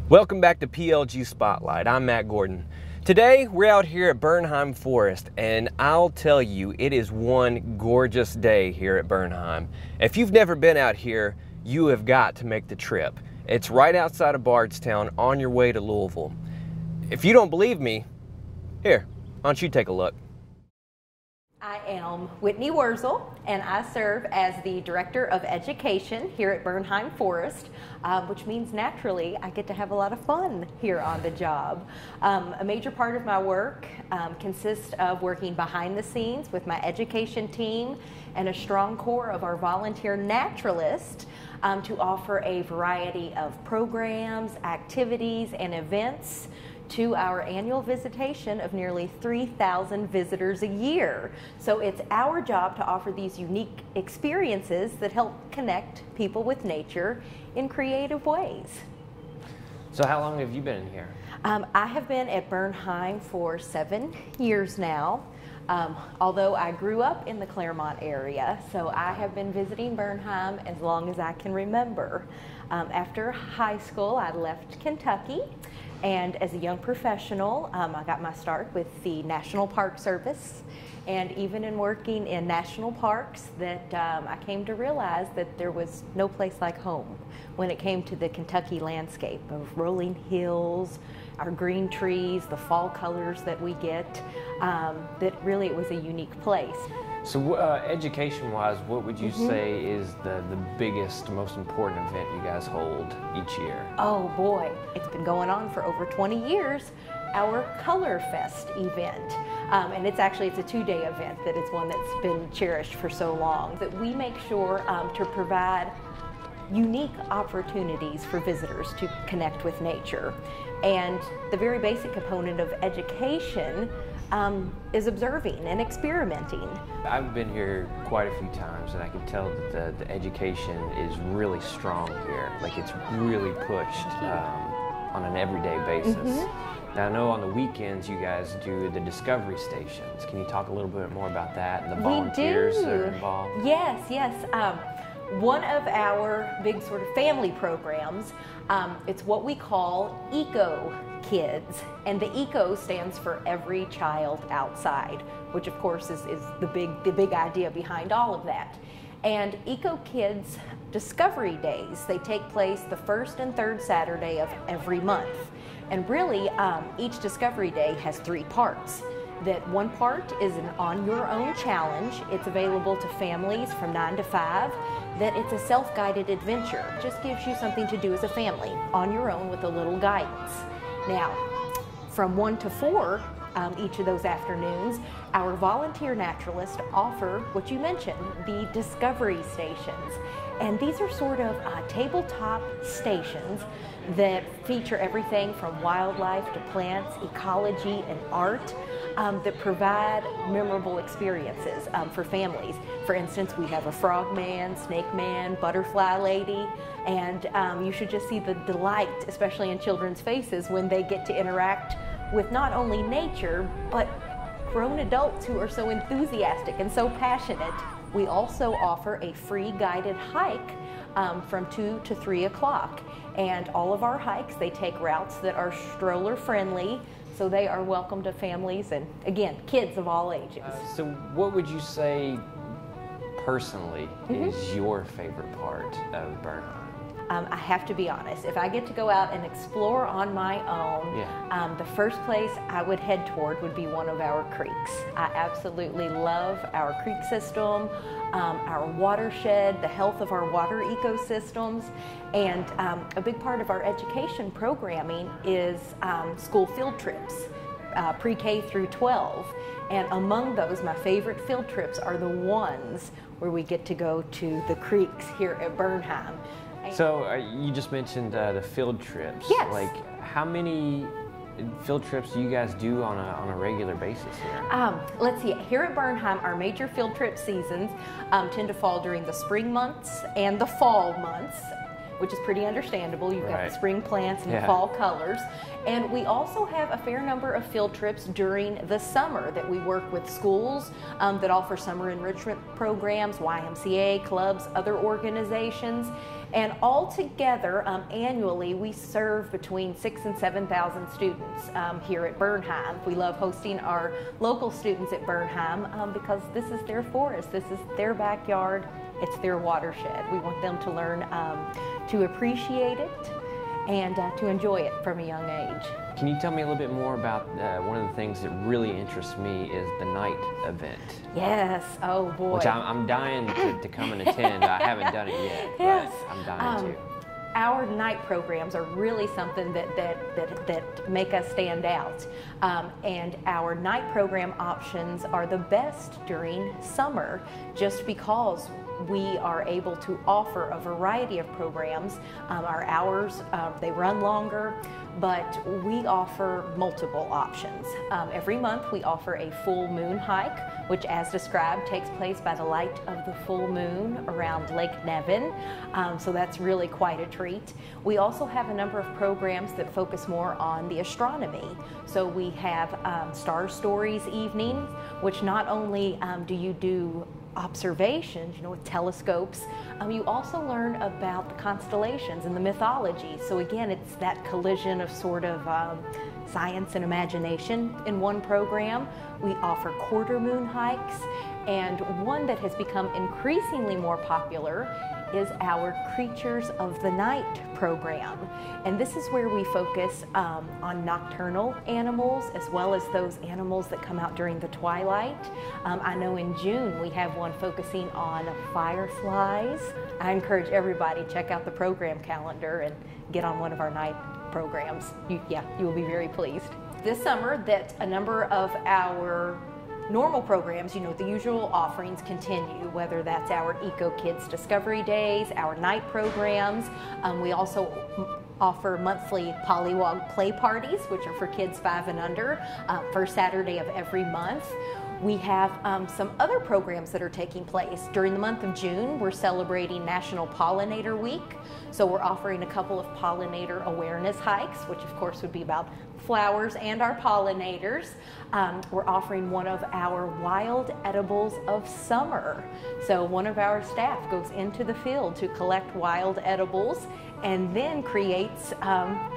Welcome back to PLG Spotlight. I'm Matt Gordon. Today we're out here at Bernheim Forest, and I'll tell you, it is one gorgeous day here at Bernheim. If you've never been out here, you have got to make the trip. It's right outside of Bardstown on your way to Louisville. If you don't believe me, here, why don't you take a look? I am Whitney Wurzel, and I serve as the Director of Education here at Bernheim Forest, which means naturally I get to have a lot of fun here on the job. A major part of my work consists of working behind the scenes with my education team and a strong core of our volunteer naturalists to offer a variety of programs, activities, and events to our annual visitation of nearly 3,000 visitors a year. So it's our job to offer these unique experiences that help connect people with nature in creative ways. So how long have you been in here? I have been at Bernheim for 7 years now. Although I grew up in the Claremont area, so I have been visiting Bernheim as long as I can remember. After high school, I left Kentucky, and as a young professional, I got my start with the National Park Service. And even in working in national parks, that I came to realize that there was no place like home when it came to the Kentucky landscape of rolling hills, our green trees, the fall colors that we get, that really it was a unique place. So education-wise, what would you say is the biggest, most important event you guys hold each year? Oh boy, it's been going on for over 20 years, our Color Fest event. And it's a 2-day event, that it's one that's been cherished for so long. That we make sure to provide unique opportunities for visitors to connect with nature. And the very basic component of education is observing and experimenting. I've been here quite a few times, and I can tell that the education is really strong here. Like, it's really pushed on an everyday basis. Now, I know on the weekends you guys do the discovery stations. Can you talk a little bit more about that and the volunteers that are involved? Yes. One of our big sort of family programs, it's what we call Eco Kids, and the Eco stands for Every Child Outside, which of course is the big idea behind all of that. And Eco Kids Discovery Days, they take place the first and third Saturday of every month. And really, each Discovery Day has 3 parts. That one part is an on-your-own challenge. It's available to families from 9 to 5. That it's a self-guided adventure. It just gives you something to do as a family on your own with a little guidance. Now, from 1 to 4, each of those afternoons, our volunteer naturalists offer what you mentioned, the discovery stations. And these are sort of tabletop stations that feature everything from wildlife to plants, ecology, and art that provide memorable experiences for families. For instance, we have a frog man, snake man, butterfly lady, and you should just see the delight, especially in children's faces, when they get to interact with not only nature, but grown adults who are so enthusiastic and so passionate. We also offer a free guided hike from 2 to 3 o'clock. And all of our hikes, they take routes that are stroller friendly, so they are welcome to families and, again, kids of all ages. So what would you say personally is your favorite part of Bernheim? I have to be honest, if I get to go out and explore on my own, the first place I would head toward would be one of our creeks. I absolutely love our creek system, our watershed, the health of our water ecosystems, and a big part of our education programming is school field trips, pre-K through 12. And among those, my favorite field trips are the ones where we get to go to the creeks here at Bernheim. So you just mentioned the field trips. Yes. Like, how many field trips do you guys do on a regular basis here? Let's see. Here at Bernheim, our major field trip seasons tend to fall during the spring months and the fall months. which is pretty understandable. You've got Right. the spring plants and the Yeah. fall colors. And we also have a fair number of field trips during the summer that we work with schools that offer summer enrichment programs, YMCA, clubs, other organizations. And all together, annually, we serve between 6,000 and 7,000 students here at Bernheim. We love hosting our local students at Bernheim because this is their forest, this is their backyard, it's their watershed. We want them to learn to appreciate it and to enjoy it from a young age. Can you tell me a little bit more about one of the things that really interests me is the night event? Yes, oh boy. Which I'm dying to come and attend. I haven't done it yet, Yes. but I'm dying to. Our night programs are really something that make us stand out. And our night program options are the best during summer just because we are able to offer a variety of programs. Our hours, they run longer, but we offer multiple options. Every month we offer a full moon hike, which as described takes place by the light of the full moon around Lake Nevin. So that's really quite a treat. We also have a number of programs that focus more on the astronomy. So we have Star Stories evenings, which not only do you do observations, with telescopes, you also learn about the constellations and the mythology. So again, it's that collision of sort of science and imagination in one program. We offer quarter moon hikes, and one that has become increasingly more popular is our Creatures of the Night program. And this is where we focus on nocturnal animals as well as those animals that come out during the twilight. I know in June we have one focusing on fireflies. I encourage everybody to check out the program calendar and get on one of our night programs. You will be very pleased. This summer, that a number of our normal programs, the usual offerings continue, whether that's our Eco Kids Discovery Days, our night programs. We also offer monthly Pollywog play parties, which are for kids 5 and under, first Saturday of every month. We have some other programs that are taking place. During the month of June, we're celebrating National Pollinator Week. So we're offering a couple of pollinator awareness hikes, which of course would be about flowers and our pollinators. We're offering one of our wild edibles of summer. So one of our staff goes into the field to collect wild edibles and then creates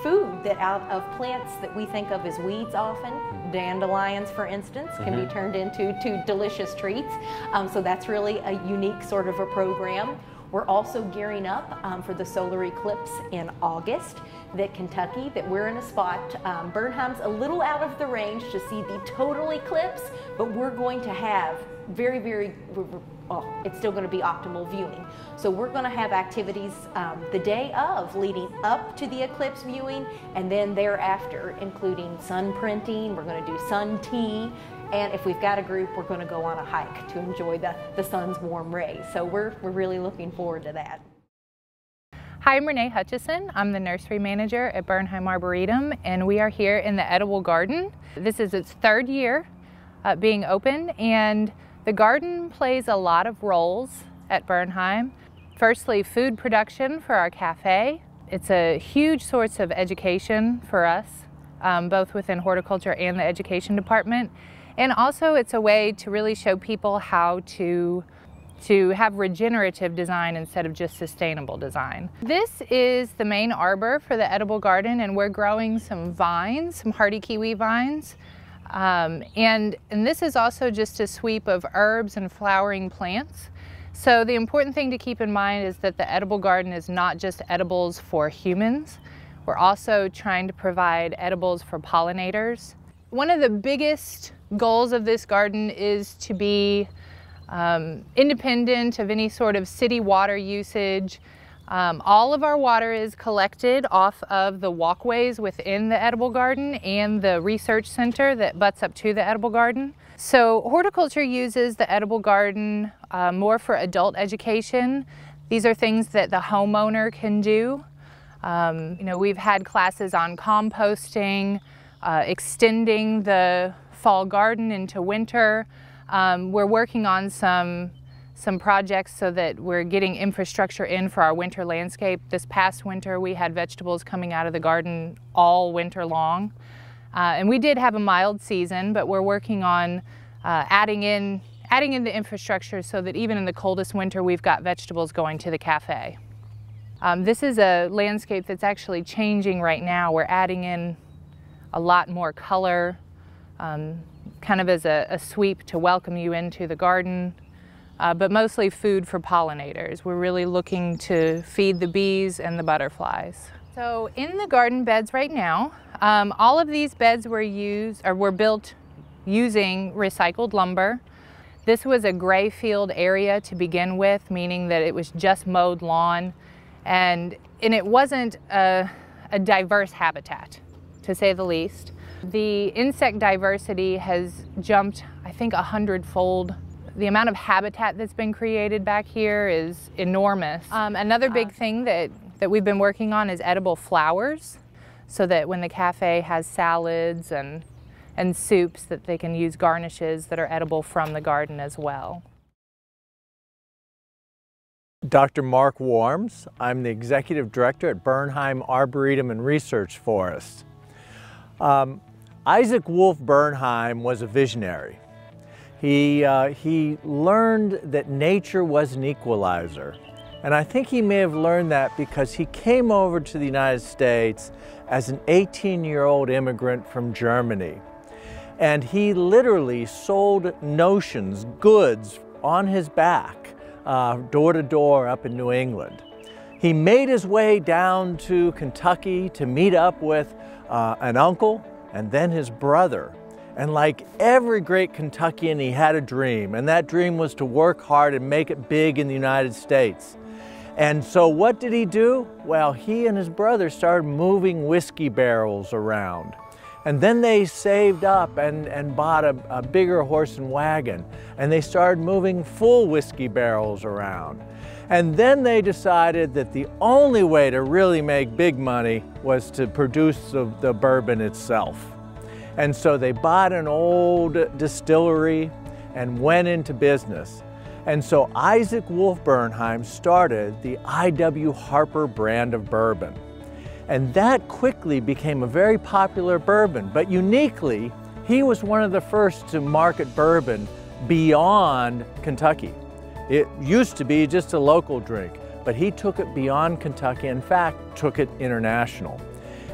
food that out of plants that we think of as weeds often. Dandelions, for instance, can be turned into delicious treats. So that's really a unique sort of a program. We're also gearing up for the solar eclipse in August that we're in a spot. Bernheim's a little out of the range to see the total eclipse, but we're going to have it's still going to be optimal viewing. So we're going to have activities the day of leading up to the eclipse viewing and then thereafter, including sun printing. We're going to do sun tea. And if we've got a group, we're going to go on a hike to enjoy the sun's warm rays. So we're really looking forward to that. Hi, I'm Renee Hutchison. I'm the nursery manager at Bernheim Arboretum, and we are here in the Edible Garden. This is its 3rd year being open, and the garden plays a lot of roles at Bernheim. Firstly, food production for our cafe. It's a huge source of education for us, both within horticulture and the education department. And also it's a way to really show people how to have regenerative design instead of just sustainable design. This is the main arbor for the edible garden, and we're growing some vines, some hardy kiwi vines. And this is also just a sweep of herbs and flowering plants. So the important thing to keep in mind is that the edible garden is not just edibles for humans. We're also trying to provide edibles for pollinators. One of the biggest goals of this garden is to be independent of any sort of city water usage. All of our water is collected off of the walkways within the edible garden and the research center that butts up to the edible garden. So horticulture uses the edible garden more for adult education. These are things that the homeowner can do. We've had classes on composting, extending the fall garden into winter. We're working on some some projects so that we're getting infrastructure in for our winter landscape. This past winter we had vegetables coming out of the garden all winter long. And we did have a mild season, but we're working on adding in the infrastructure so that even in the coldest winter we've got vegetables going to the cafe. This is a landscape that's actually changing right now. We're adding in a lot more color, kind of as a sweep to welcome you into the garden. But mostly food for pollinators. We're really looking to feed the bees and the butterflies. So in the garden beds right now, all of these beds were built using recycled lumber. This was a gray field area to begin with, meaning that it was just mowed lawn, and it wasn't a diverse habitat, to say the least. The insect diversity has jumped, I think, 100-fold. The amount of habitat that's been created back here is enormous. Another big thing that we've been working on is edible flowers, so that when the cafe has salads and soups, that they can use garnishes that are edible from the garden as well. Dr. Mark Warms. I'm the Executive Director at Bernheim Arboretum and Research Forest. Isaac Wolf Bernheim was a visionary. He learned that nature was an equalizer. And I think he may have learned that because he came over to the United States as an 18-year-old immigrant from Germany. And he literally sold notions, goods, on his back, door to door up in New England. He made his way down to Kentucky to meet up with an uncle and then his brother. And like every great Kentuckian, he had a dream, and that dream was to work hard and make it big in the United States. And so what did he do? Well, he and his brother started moving whiskey barrels around. And then they saved up and bought a bigger horse and wagon, and they started moving full whiskey barrels around. And then they decided that the only way to really make big money was to produce the bourbon itself. And so they bought an old distillery and went into business. And so Isaac Wolf Bernheim started the I.W. Harper brand of bourbon. And that quickly became a very popular bourbon, but uniquely, he was one of the first to market bourbon beyond Kentucky. It used to be just a local drink, but he took it beyond Kentucky, in fact, took it international.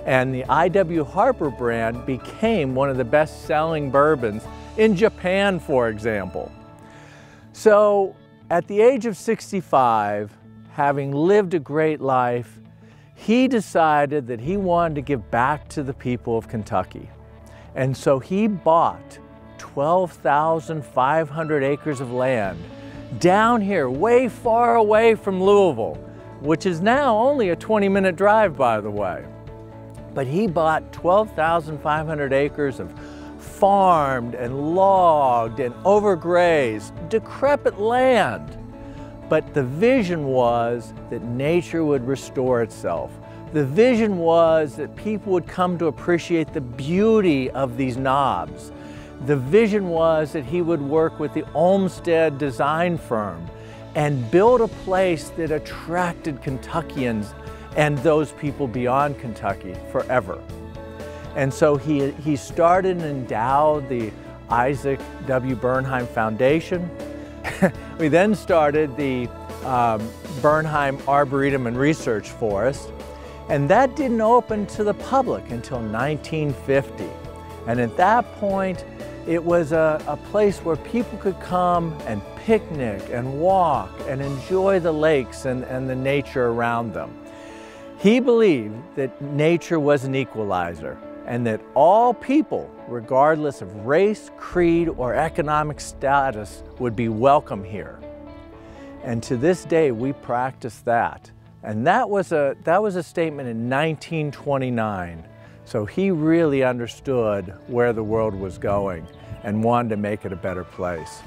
And the I.W. Harper brand became one of the best-selling bourbons in Japan, for example. So at the age of 65, having lived a great life, he decided that he wanted to give back to the people of Kentucky. And so he bought 12,500 acres of land down here, way far away from Louisville, which is now only a 20-minute drive, by the way. But he bought 12,500 acres of farmed and logged and overgrazed, decrepit land. But the vision was that nature would restore itself. The vision was that people would come to appreciate the beauty of these knobs. The vision was that he would work with the Olmsted design firm and build a place that attracted Kentuckians and those people beyond Kentucky forever. And so he started and endowed the Isaac W. Bernheim Foundation. We then started the Bernheim Arboretum and Research Forest, and that didn't open to the public until 1950. And at that point, it was a place where people could come and picnic and walk and enjoy the lakes and the nature around them. He believed that nature was an equalizer and that all people, regardless of race, creed, or economic status, would be welcome here. And to this day, we practice that. And that was a statement in 1929. So he really understood where the world was going and wanted to make it a better place.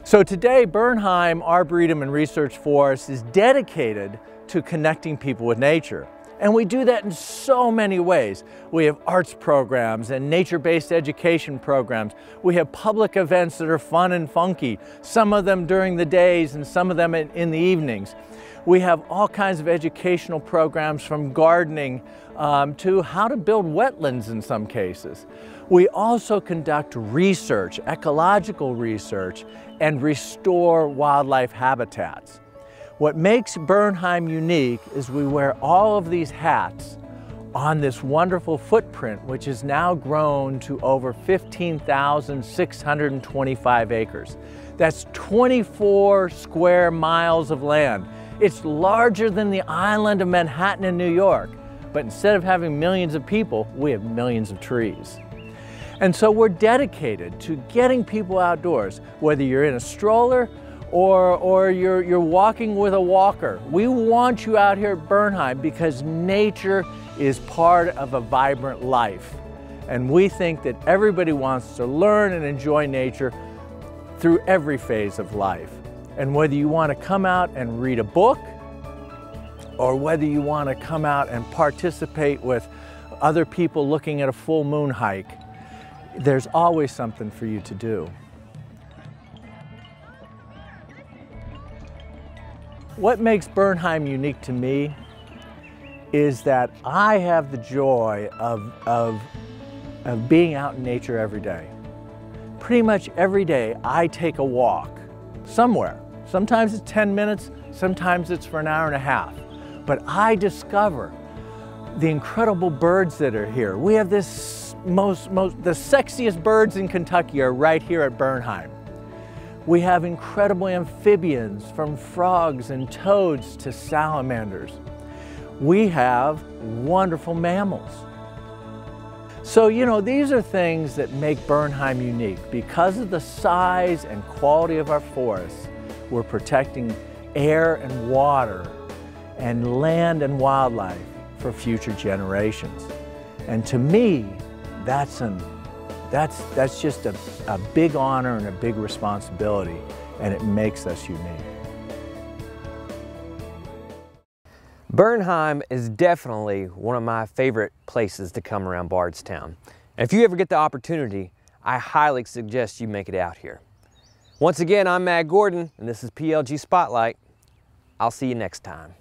So today, Bernheim Arboretum and Research Forest is dedicated to connecting people with nature. And we do that in so many ways. We have arts programs and nature-based education programs. We have public events that are fun and funky, some of them during the days and some of them in the evenings. We have all kinds of educational programs, from gardening to how to build wetlands in some cases. We also conduct research, ecological research, and restore wildlife habitats. What makes Bernheim unique is we wear all of these hats on this wonderful footprint, which has now grown to over 15,625 acres. That's 24 square miles of land. It's larger than the island of Manhattan in New York, but instead of having millions of people, we have millions of trees. And so we're dedicated to getting people outdoors, whether you're in a stroller or you're walking with a walker. We want you out here at Bernheim because nature is part of a vibrant life. And we think that everybody wants to learn and enjoy nature through every phase of life. And whether you want to come out and read a book, or whether you want to come out and participate with other people looking at a full moon hike, there's always something for you to do. What makes Bernheim unique to me is that I have the joy of being out in nature every day. Pretty much every day I take a walk somewhere. Sometimes it's 10 minutes, sometimes it's for an hour and a half. But I discover the incredible birds that are here. We have the sexiest birds in Kentucky are right here at Bernheim. We have incredible amphibians, from frogs and toads to salamanders. We have wonderful mammals. So, you know, these are things that make Bernheim unique. Because of the size and quality of our forests, we're protecting air and water and land and wildlife for future generations. And to me, that's just a big honor and a big responsibility, and it makes us unique. Bernheim is definitely one of my favorite places to come around Bardstown. And if you ever get the opportunity, I highly suggest you make it out here. Once again, I'm Matt Gordon, and this is PLG Spotlight. I'll see you next time.